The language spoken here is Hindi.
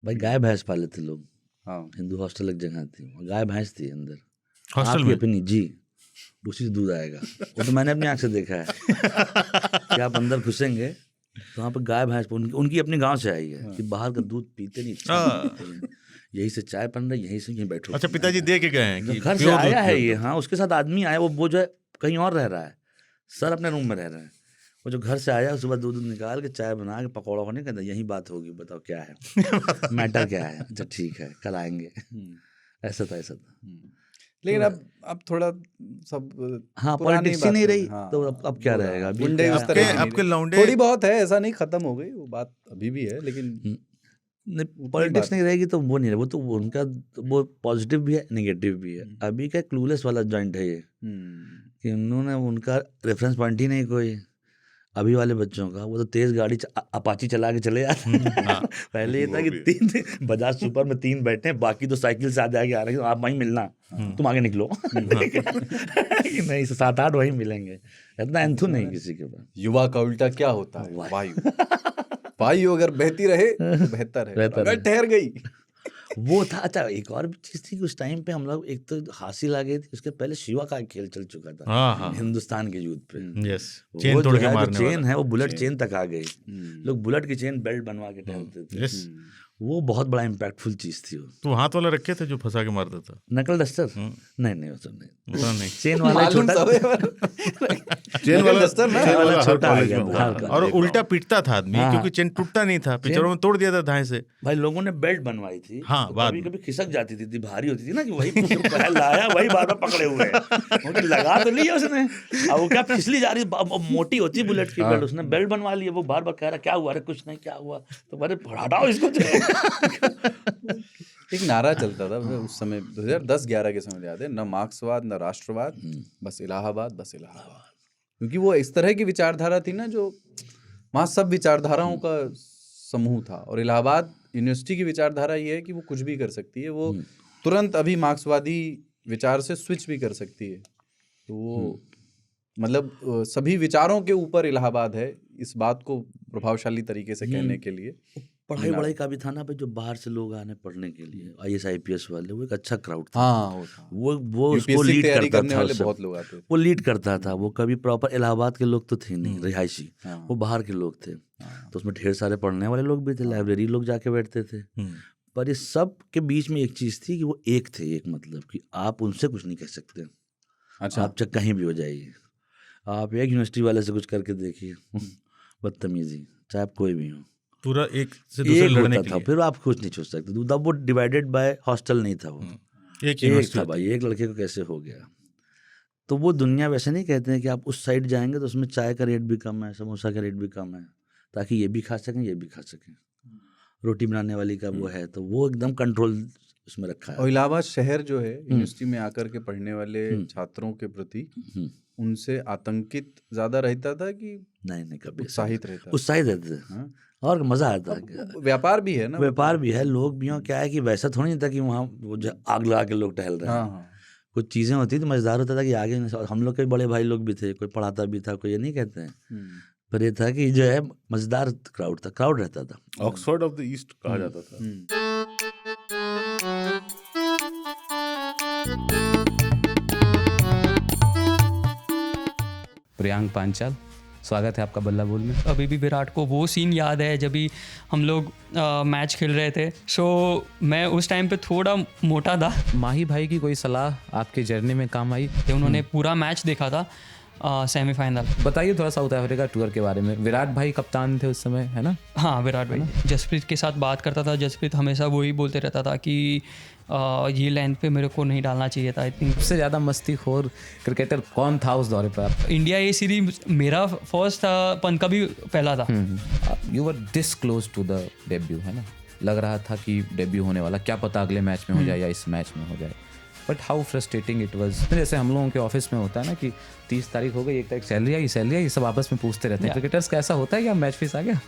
भाई गाय भैंस पाले थे लोग। हाँ हिंदू हॉस्टल एक जगह थी, गाय भैंस थी अंदर हॉस्टल आपकी में अपनी जी, उसी से दूध आएगा। वो तो मैंने अपनी आंख से देखा है कि आप अंदर घुसेंगे तो वहाँ पे गाय भैंस उनकी अपनी गांव से आई है कि बाहर का दूध पीते नहीं, इच्छा नहीं होती है। यही से चाय बन रही, यहीं बैठो। अच्छा, पिताजी दे के गए हैं कि घर से प्योर दूध आया है पियो। ये। हाँ, उसके साथ आदमी आया, वो जो है कहीं और रह रहा है, सर अपने रूम में रह रहा है। वो जो घर से आया सुबह दूध निकाल के चाय बना के पकौड़ा होने कहता यही बात होगी, बताओ क्या है मैटर क्या है। अच्छा ठीक है, कल आएंगे। ऐसा था। लेकिन अब थोड़ा सब हाँ, पुरानी पॉलिटिक्स ही नहीं बातें, रही हाँ, तो अब क्या रहेगा। अभी गुंडे क्या उस तरह की नहीं आपके रहे। लौंडे थोड़ी बहुत है, ऐसा नहीं, खत्म हो गई वो बात, अभी भी है, लेकिन पॉलिटिक्स बात नहीं रहेगी तो वो नहीं रहे। वो तो उनका वो पॉजिटिव भी है, नेगेटिव भी है। अभी क्या क्लूलेस वाला जॉइंट है ये कि उन्होंने उनका रेफरेंस पॉइंट ही नहीं कोई। अभी वाले बच्चों का वो तो तेज गाड़ी अपाची चला के चले जाते हैं। पहले ये था कि 3 बजाज सुपर में 3 बैठे हैं, बाकी तो साइकिल से आगे आ रहे हैं, आप वहीं मिलना, तुम आगे निकलो। नहीं, 7-8 वहीं मिलेंगे, इतना एंथू नहीं किसी के पास। युवा का उल्टा क्या होता है? वायु। वायु अगर बहती रहे तो बेहतर है, अगर ठहर गई। वो था। अच्छा, एक और चीज थी कि उस टाइम पे हम लोग, एक तो हासिल आ गई थी, उसके पहले शिवा का एक खेल चल चुका था। हाँ। हिंदुस्तान के युद्ध पे। यस, वो चेन तोड़ जो के है, मारने जो चेन वाला। है वो बुलेट चेन तक आ गई। लोग बुलेट की चेन बेल्ट बनवा के टहलते थे। यस, वो बहुत बड़ा इम्पैक्टफुल चीज थी। वो तो हाथ वाला रखे थे जो फंसा के मारता था। नकल डस्टर नहीं, वो सब नहीं। पता नहीं। चेन वाला छोटा, चेन वाला छोटा आ कॉलेज गया में था। हुआ। और उल्टा पिटता था आदमी, क्योंकि चेन टूटता नहीं था, पिछड़ों में तोड़ दिया था धाए से। भाई लोगों ने बेल्ट बनवाई थी। हाँ, तो बाद कभी में। कभी खिसक जाती थी, भारी होती थी ना, कि वही लाया वही बार बार पकड़े हुए हैं। उनकी लगा तो लिया उसने, अब वो क्या फिसली जा रही, मोटी होती बुलेट की बेल्ट, उसने बेल्ट बनवा ली। वो बार बार कह रहा क्या हुआ, अरे कुछ नहीं, क्या हुआ, तो अरे हटाओ इसको। एक नारा चलता था उस समय, 2010-11 के समय, याद है, न मार्क्सवाद न राष्ट्रवाद, बस इलाहाबाद, बस इलाहाबाद। क्योंकि वो इस तरह की विचारधारा थी ना, जो वहाँ सब विचारधाराओं का समूह था। और इलाहाबाद यूनिवर्सिटी की विचारधारा ये है कि वो कुछ भी कर सकती है, वो तुरंत अभी मार्क्सवादी विचार से स्विच भी कर सकती है। तो वो मतलब सभी विचारों के ऊपर इलाहाबाद है, इस बात को प्रभावशाली तरीके से कहने के लिए। पढ़ाई का भी था ना भाई, जो बाहर से लोग आने पढ़ने के लिए, IAS IPS वाले, वो एक अच्छा क्राउड था। हाँ, वो उसको लीड करता था। बहुत लोग आते थे, वो लीड करता था। वो कभी प्रॉपर इलाहाबाद के लोग तो थे नहीं, रिहायशी, वो बाहर के लोग थे। तो उसमें ढेर सारे पढ़ने वाले लोग भी थे, लाइब्रेरी लोग जाके बैठते थे। पर इस सब के बीच में एक चीज थी कि वो एक थे, एक मतलब कि आप उनसे कुछ नहीं कह सकते। अच्छा, आप चाहे कहीं भी हो जाइए, आप एक यूनिवर्सिटी वाले से कुछ करके देखिए, बदतमीजी, चाहे आप कोई भी हो, पूरा एक से दूसरे लड़ने के था। लिए। फिर आप कुछ नहीं सोच सकते। तब वो डिवाइडेड बाय हॉस्टल नहीं था, वो एक था भाई। एक लड़के को कैसे हो गया। तो वो दुनिया वैसे नहीं कहते हैं कि आप उस साइड जाएंगे तो उसमें चाय का रेट भी कम है, समोसा का रेट भी कम है, ताकि ये भी खा सकें, ये भी खा सकें। रोटी बनाने वाली का वो है, तो वो एकदम कंट्रोल उसमें रखा है। और इलाहाबाद शहर जो है, यूनिवर्सिटी में आकर के पढ़ने वाले छात्रों के प्रति उनसे आतंकित ज्यादा रहता था कि नहीं, कभी उत्साहित रहता? उत्साहित रहते थे। और मजा आता है। व्यापार भी है ना, व्यापार भी है, लोग भी हो। क्या है कि वैसा थोड़ा नहीं था कि वहाँ वो आग लगा के लोग टहल रहे हैं। कुछ चीज़ें होती थी, मज़ेदार होता था कि आगे हम लोग के बड़े भाई लोग भी थे, कोई पढ़ाता भी था, कोई ये नहीं कहते हैं, पर ये था कि जो है मज़ेदार क्राउड रहता था। ऑक्सफोर्ड ऑफ द ईस्ट कहा जाता था। प्रियांक पांचाल, स्वागत है आपका बल्ला बोल में। अभी भी विराट को वो सीन याद है जब भी हम लोग मैच खेल रहे थे। सो मैं उस टाइम पे थोड़ा मोटा था। माही भाई की कोई सलाह आपकी जर्नी में काम आई? उन्होंने पूरा मैच देखा था, सेमीफाइनल। बताइए थोड़ा साउथ अफ्रीका टूर के बारे में। विराट भाई कप्तान थे उस समय, है ना? हाँ, विराट भाई जसप्रीत के साथ बात करता था। जसप्रीत हमेशा वही बोलते रहता था कि ये लाइन पे मेरे को नहीं डालना चाहिए था। आई थिंक सबसे ज़्यादा मस्तीखोर क्रिकेटर कौन था उस दौरे पर? इंडिया ए सीरीज मेरा फर्स्ट था, पंत का भी पहला था। You were this close to the debut, है ना? लग रहा था कि डेब्यू होने वाला, क्या पता अगले मैच में हो जाए या इस मैच में हो जाए। But how frustrating it was. जैसे हम लोगों के ऑफिस में होता है ना कि 30 तारीख हो गई, 1 तारीख सैलरी आई, सब आपस में पूछते रहते हैं। क्रिकेटर्स का ऐसा होता है कि मैच फीस आ गया?